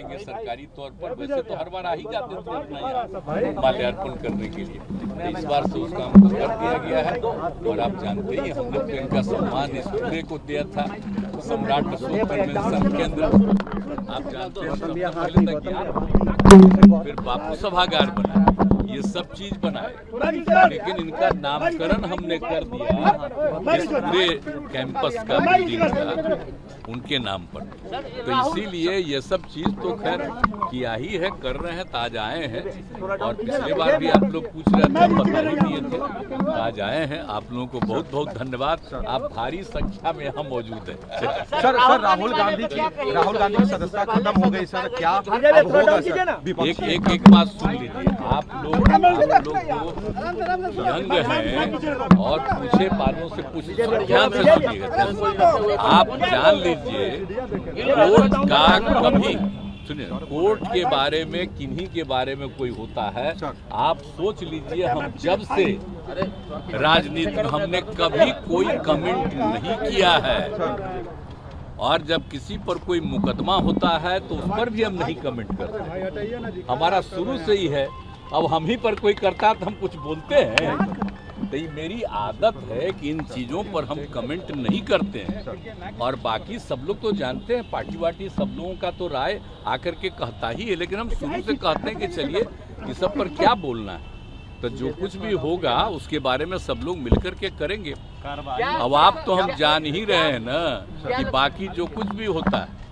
आएंगे सरकारी तौर पर। वैसे तो हर बार आ ही जाते थे अपना यहाँ माल्यार्पण करने के लिए, तो इस बार से उस काम को कर दिया गया है। और आप जानते ही हमने तो इनका सम्मान इस पूरे को दिया था सम्राट अशोक कन्वेंशन के अंदर। आप जानते हैं सबसे पहले तक किया, फिर बापू सभागार बना, ये सब चीज बनाए, लेकिन इनका नामकरण हमने कर दिया इस पूरे कैंपस का बिल्डिंग का उनके नाम पर। तो इसीलिए ये सब चीज तो खैर किया ही है, कर रहे हैं, ताज आए हैं। और पिछले बार भी आप लोग पूछ रहे थे, बता ही दिए थे, ताज आए हैं। आप लोगों को बहुत बहुत धन्यवाद, आप भारी संख्या में यहाँ मौजूद है। सर राहुल गांधी की सदस्यता खत्म हो गई सर, क्या होगा सर? एक बात सुन लीजिए, आप लोग को यंग हैं और पूछे बालों से कुछ ध्यान से सुनिएगा। आप जान लीजिए कोर्ट का कभी सुनिए, कोर्ट के बारे में किन्हीं के बारे में कोई होता है, आप सोच लीजिए हम जब से राजनीति में हमने कभी कोई कमेंट नहीं किया है, और जब किसी पर कोई मुकदमा होता है तो उस पर भी हम नहीं कमेंट करते। हमारा शुरू से ही है। अब हम ही पर कोई करता तो हम कुछ बोलते हैं, तो ये मेरी आदत है कि इन चीज़ों पर हम कमेंट नहीं करते हैं। और बाकी सब लोग तो जानते हैं, पार्टी वार्टी सब लोगों का तो राय आकर के कहता ही है, लेकिन हम शुरू से कहते हैं कि चलिए इस सब पर क्या बोलना है, तो जो कुछ भी होगा उसके बारे में सब लोग मिलकर के करेंगे। अब आप तो हम जान ही रहे हैं ना कि बाकी जो कुछ भी होता है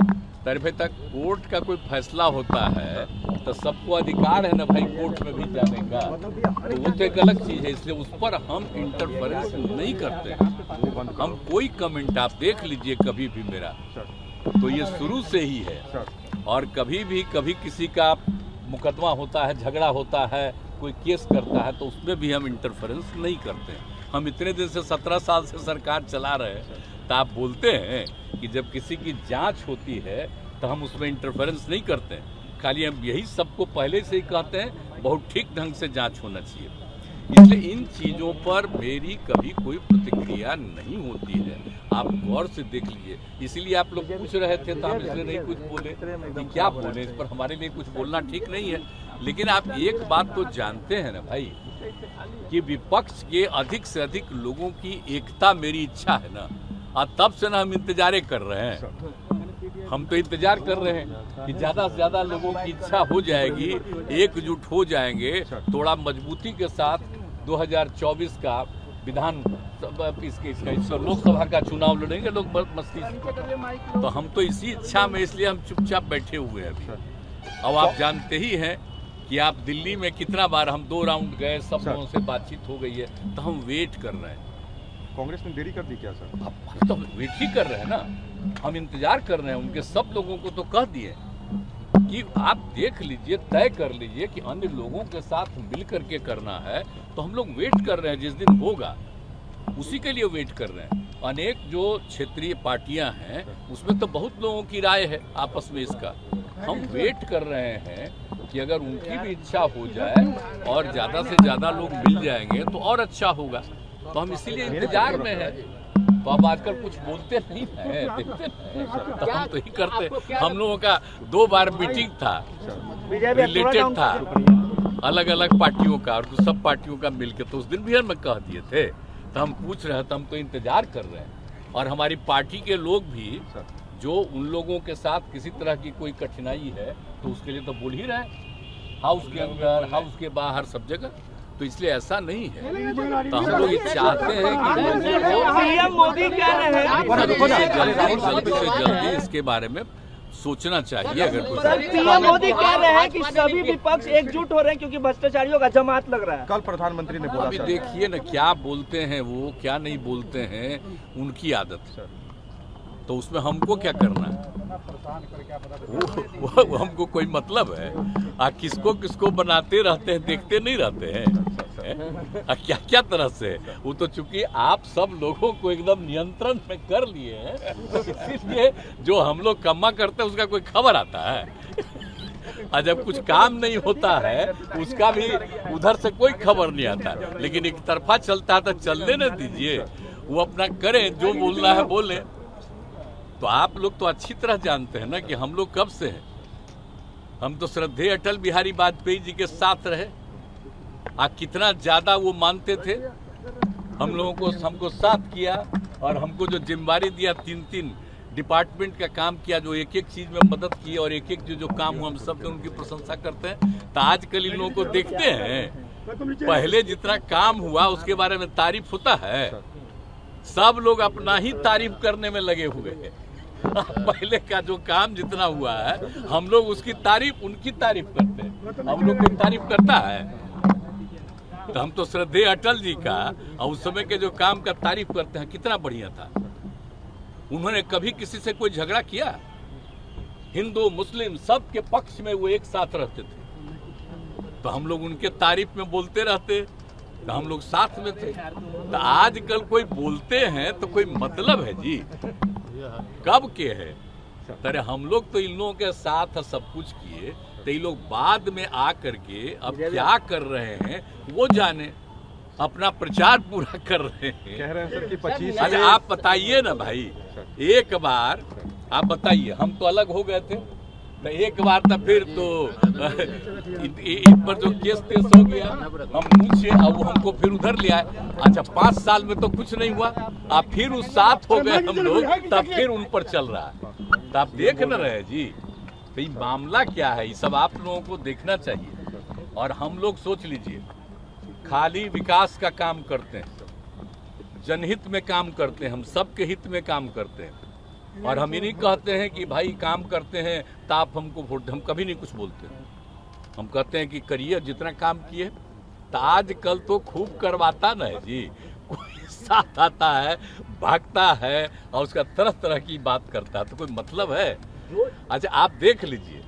तरफे तक कोर्ट का कोई फैसला होता है तो सबको अधिकार है ना भाई कोर्ट में भी जाने का, तो वो तो एक अलग चीज़ है। इसलिए उस पर हम इंटरफेरेंस नहीं करते हैं। हम कोई कमेंट आप देख लीजिए कभी भी मेरा, तो ये शुरू से ही है। और कभी किसी का मुकदमा होता है, झगड़ा होता है, कोई केस करता है, तो उसमें भी हम इंटरफेरेंस नहीं करते हैं। हम इतने दिन से 17 साल से सरकार चला रहे हैं, तो आप बोलते हैं कि जब किसी की जांच होती है तो हम उसमें इंटरफेरेंस नहीं करते हैं। खाली हम यही सबको पहले से ही कहते हैं बहुत ठीक ढंग से जांच होना चाहिए। इसलिए इन चीज़ों पर मेरी कभी कोई प्रतिक्रिया नहीं होती है, आप गौर से देख लीजिए। इसलिए आप लोग पूछ रहे थे तो हम इसलिए नहीं कुछ बोले कि क्या बोले, इस पर हमारे लिए कुछ बोलना ठीक नहीं है। लेकिन आप एक बात तो जानते हैं ना भाई कि विपक्ष के अधिक से अधिक लोगों की एकता मेरी इच्छा है ना, और तब से ना हम इंतजारे कर रहे हैं। हम तो इंतजार कर रहे हैं कि ज़्यादा से ज़्यादा लोगों की इच्छा हो जाएगी, एकजुट हो जाएंगे, थोड़ा मजबूती के साथ 2024 का विधान इसका लोकसभा का चुनाव लड़ेंगे लोग बहुत मस्ती से। तो हम तो इसी इच्छा में, इसलिए हम चुपचाप बैठे हुए हैं अभी। अब आप जानते ही हैं कि आप दिल्ली में कितना बार हम 2 राउंड गए, सब लोगों से बातचीत हो गई है, तो हम वेट कर रहे हैं। कांग्रेस ने देरी कर दी क्या सर? अब तो वेट ही कर रहे हैं ना, हम इंतजार कर रहे हैं। उनके सब लोगों को तो कह दिए कि आप देख लीजिए, तय कर लीजिए कि अन्य लोगों के साथ मिल करके करना है, तो हम लोग वेट कर रहे हैं। जिस दिन होगा उसी के लिए वेट कर रहे हैं। अनेक जो क्षेत्रीय पार्टियां हैं उसमें तो बहुत लोगों की राय है आपस में, इसका हम वेट कर रहे हैं कि अगर उनकी भी इच्छा हो जाए और ज़्यादा से ज़्यादा लोग मिल जाएंगे तो और अच्छा होगा। तो हम इसीलिए इंतजार में हैं। तो अब आजकल कुछ बोलते नहीं है, देखते हैं, तो हम तो ही करते। हम लोगों का 2 बार मीटिंग था, रिलेटेड था अलग अलग पार्टियों का, और सब पार्टियों का मिलके, तो उस दिन भी हम कह दिए थे। तो हम पूछ रहे थे, हम तो इंतजार कर रहे हैं। और हमारी पार्टी के लोग भी जो उन लोगों के साथ किसी तरह की कोई कठिनाई है तो उसके लिए तो बोल ही रहे हैं, हाउस के अंदर, हाउस के बाहर, सब जगह। तो इसलिए ऐसा नहीं है। तो हम लोग ये चाहते हैं कि पीएम मोदी कह रहे हैं जल्दी से जल्दी इसके बारे में सोचना चाहिए। अगर कोई पीएम मोदी कह रहे हैं कि सभी विपक्ष एकजुट हो रहे हैं क्योंकि भ्रष्टाचारियों का जमात लग रहा है। कल प्रधानमंत्री ने बोला। अभी देखिए ना क्या बोलते हैं वो, क्या नहीं बोलते हैं, उनकी आदत है। तो उसमें हमको क्या करना है? वो हमको कोई मतलब है? किसको किसको बनाते रहते हैं, देखते नहीं रहते हैं क्या क्या तरह से। वो तो चूंकि आप सब लोगों को एकदम नियंत्रण में कर लिए हैं, इसीलिए जो हम लोग कमा करते हैं उसका कोई खबर आता है, और जब कुछ काम नहीं होता है उसका भी उधर से कोई खबर नहीं आता। लेकिन एक तरफा चलता है तो चलने न दीजिए, वो अपना करें, जो बोलना है बोले। तो आप लोग तो अच्छी तरह जानते हैं ना कि हम लोग कब से हैं, हम तो श्रद्धेय अटल बिहारी वाजपेयी जी के साथ रहे। कितना ज्यादा वो मानते थे हम लोगों को, हमको साथ किया और हमको जो जिम्मेदारी दिया, 3 डिपार्टमेंट का काम किया, जो एक चीज में मदद की और एक जो काम हुआ, हम सब उनकी प्रशंसा करते हैं। तो आजकल इन लोगों को देखते हैं, पहले जितना काम हुआ उसके बारे में तारीफ होता है, सब लोग अपना ही तारीफ करने में लगे हुए हैं। पहले का जो काम जितना हुआ है, हम लोग उसकी तारीफ, उनकी तारीफ करते हैं। हम लोग कोई तारीफ करता है? तो हम तो श्रद्धेय अटल जी का और उस समय के जो काम का तारीफ करते हैं, कितना बढ़िया था। उन्होंने कभी किसी से कोई झगड़ा किया? हिंदू मुस्लिम सब के पक्ष में वो एक साथ रहते थे। तो हम लोग उनके तारीफ में बोलते रहते, तो हम लोग साथ में थे। तो आजकल कोई बोलते हैं तो कोई मतलब है जी, कब के है? अरे हम लोग तो इन लोगों के साथ सब कुछ किए, तो ये लोग बाद में आकर के अब क्या कर रहे हैं वो जाने, अपना प्रचार पूरा कर रहे हैं। कह रहे हैं सर कि 25। अच्छा आप बताइए ना भाई, एक बार आप बताइए, हम तो अलग हो गए थे, तो एक बार तो फिर तो इन पर जो केस हो गया, हम पूछे अब वो हमको फिर उधर ले आए। अच्छा 5 साल में तो कुछ नहीं हुआ, आप फिर उस साथ हो गए हम लोग, तब फिर उन पर चल रहा है। तो आप देख न रहे जी, तो ये मामला क्या है, ये सब आप लोगों को देखना चाहिए। और हम लोग सोच लीजिए, खाली विकास का काम करते हैं, जनहित में काम करते हैं, हम सबके हित में काम करते हैं। और हम ये नहीं कहते हैं कि भाई काम करते हैं तो आप हमको वोट, हम कभी नहीं कुछ बोलते। हम कहते हैं कि करिए जितना काम किए। तो आजकल तो खूब करवाता ना है जी, कोई साथ आता है, भागता है और उसका तरह तरह की बात करता है, तो कोई मतलब है? अच्छा आप देख लीजिए,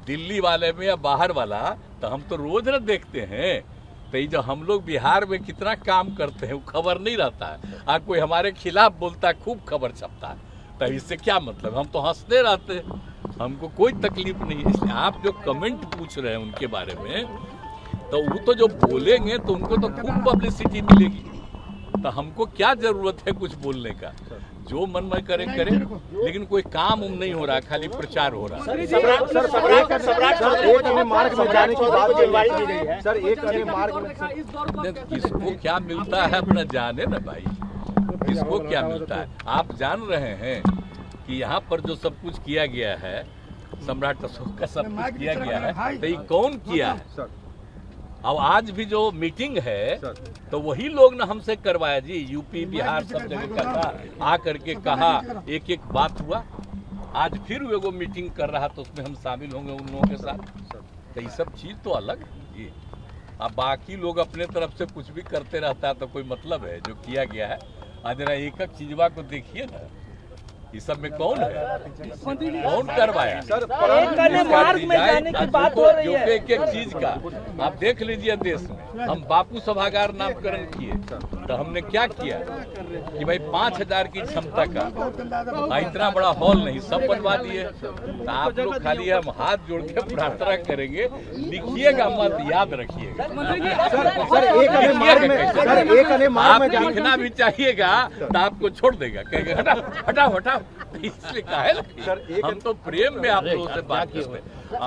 दिल्ली वाले में या बाहर वाला, तो हम तो रोज न देखते हैं। तो ये जो हम लोग बिहार में कितना काम करते हैं वो खबर नहीं रहता है। कोई हमारे खिलाफ बोलता है, खूब खबर छपता है। तो इससे क्या मतलब? हम तो हंसते रहते हैं, हमको कोई तकलीफ नहीं। इसलिए आप जो कमेंट पूछ रहे हैं उनके बारे में, तो वो तो जो बोलेंगे तो उनको तो खूब पब्लिसिटी मिलेगी। तो हमको क्या जरूरत है कुछ बोलने का? जो मन में करें, लेकिन कोई काम नहीं हो रहा, खाली प्रचार हो रहा है। किसको क्या मिलता है अपना जाने ना भाई, किसको क्या मिलता है। आप जान रहे हैं कि यहाँ पर जो सब कुछ किया गया है, सम्राट अशोक का सब कुछ किया गया है, तो ये कौन किया है? अब आज भी जो मीटिंग है तो वही लोग ने हमसे करवाया जी, यूपी बिहार सब जगह का आकर के कहा, एक बात हुआ। आज फिर वो मीटिंग कर रहा, तो उसमें हम शामिल होंगे उन लोगों के साथ। तो ये सब चीज तो अलग है जी। अब बाकी लोग अपने तरफ से कुछ भी करते रहता है तो कोई मतलब है? जो किया गया है आज जरा एक चीजवा को देखिए ना, ये सब में कौन है, कौन करवाया? मार्ग में जाने की बात हो रही है। एक चीज का आप देख लीजिए, देश में हम बापू सभागार नामकरण किए, तो हमने क्या किया कि भाई 5000 की क्षमता का इतना बड़ा हॉल नहीं, सब बनवा दिए। तो आप लोग खाली हम हाथ जोड़ के प्रार्थना करेंगे, लिखिएगा मत, याद रखिएगा। आप लिखना भी चाहिएगा तो आपको छोड़ देगा, कहेगा हटाओ हटाओ। इसलिए कहा है हम तो प्रेम में आप लोगों से बात करते हैं।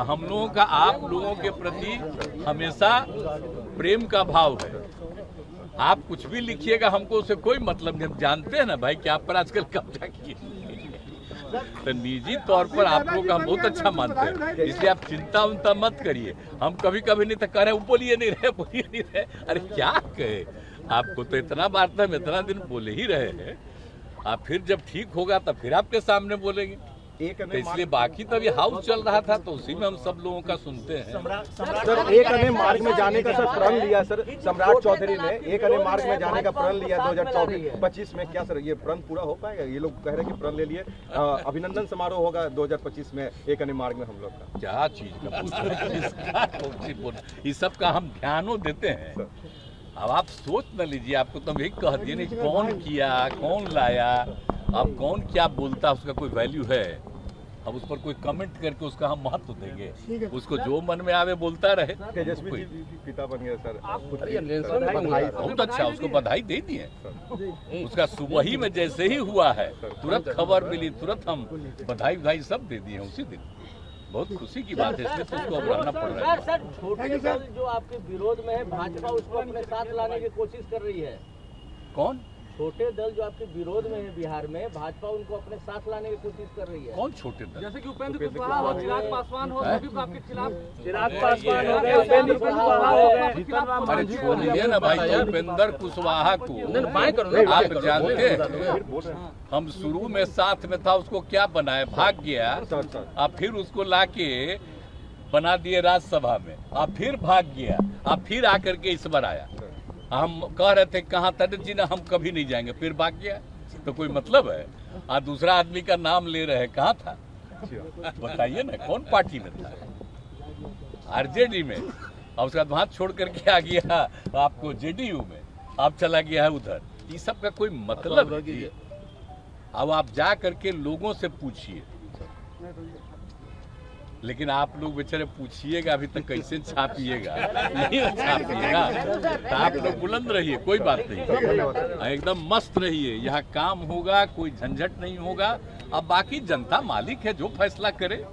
हम लोगों का आप लोगों के प्रति हमेशा प्रेम का भाव है। आप कुछ भी लिखिएगा, हमको उससे कोई मतलब नहीं। हम जानते हैं ना भाई कि आप पर आजकल कब्जा किए, तो निजी तौर पर आप लोग हम बहुत अच्छा मानते हैं, इसलिए आप चिंता उनता मत करिए। हम कभी कभी नहीं तो कह रहे बोलिए नहीं रहे। अरे क्या कहे, आपको तो इतना बार था, हम इतना दिन बोले ही रहे हैं। आप फिर जब ठीक होगा तब फिर आपके सामने बोलेंगे। तो इसलिए बाकी तो अभी हाउस चल रहा था, तो उसी में हम सब लोगों का सुनते हैं। सर एक अन्य मार्ग में जाने का सर प्रण लिया, सर सम्राट चौधरी ने एक अन्य मार्ग में जाने का प्रण लिया 2024-25 में। क्या सर ये प्रण पूरा हो पाएगा? ये लोग कह रहे हैं कि प्रण ले लिए, अभिनंदन समारोह होगा 2025 में एक अन्य मार्ग में हम लोग का। क्या चीज का ये सब का हम ध्यान देते हैं। अब आप सोच न लीजिए, आपको तो यही कह दिए नहीं कौन किया, कौन लाया, अब कौन क्या बोलता, उसका कोई वैल्यू है? अब उस पर कोई कमेंट करके उसका हम महत्व देंगे? उसको जो मन में आवे बोलता रहे। तेजस्वी जी पिता बन गए सर, बहुत अच्छा, उसको बधाई दे दी है। उसका सुबह ही में जैसे ही हुआ है, तुरंत खबर मिली, तुरंत हम बधाई सब दे दिए उसी दिन। बहुत खुशी की बात है, इसलिए तो उसको अब रहना पड़ रहा है। सर छोटे दल जो आपके विरोध में है, भाजपा उसको अपने साथ लाने की कोशिश कर रही है। कौन छोटे दल जो आपके विरोध में है बिहार में, भाजपा उनको अपने साथ लाने की कोशिश कर रही है। कौन छोटे दल? जैसे कि उपेंद्र कुशवाहा हो, चिराग पासवान हो, सभी को आपके खिलाफ। चिराग पासवान हो गए, उपेंद्र कुशवाहा हो गए। अरे छोड़िए ना भाई, तो उपेंद्र कुशवाहा को आप जानते हैं, हम शुरू में साथ में था, उसको क्या बनाए, भाग गया, अब फिर उसको लाके बना दिए राज्यसभा में, अब फिर भाग गया, अब फिर आकर के इस बार आया। हम कह रहे थे कहाँ था जी ना, हम कभी नहीं जाएंगे, फिर भाग गया, तो कोई मतलब है? और दूसरा आदमी का नाम ले रहे, कहाँ था बताइए ना, कौन पार्टी में था? आरजेडी में, और उसके बाद वहां छोड़ करके आ गया आपको जेडीयू में, अब चला गया है उधर। ये सब का कोई मतलब है? अब आप जा करके लोगों से पूछिए, लेकिन आप लोग बेचारे पूछिएगा अभी तक कैसे छापिएगा, नहीं छापिएगा, तो आप लोग बुलंद रहिए, कोई बात नहीं, एकदम मस्त रहिए, यहाँ काम होगा, कोई झंझट नहीं होगा। अब बाकी जनता मालिक है, जो फैसला करे।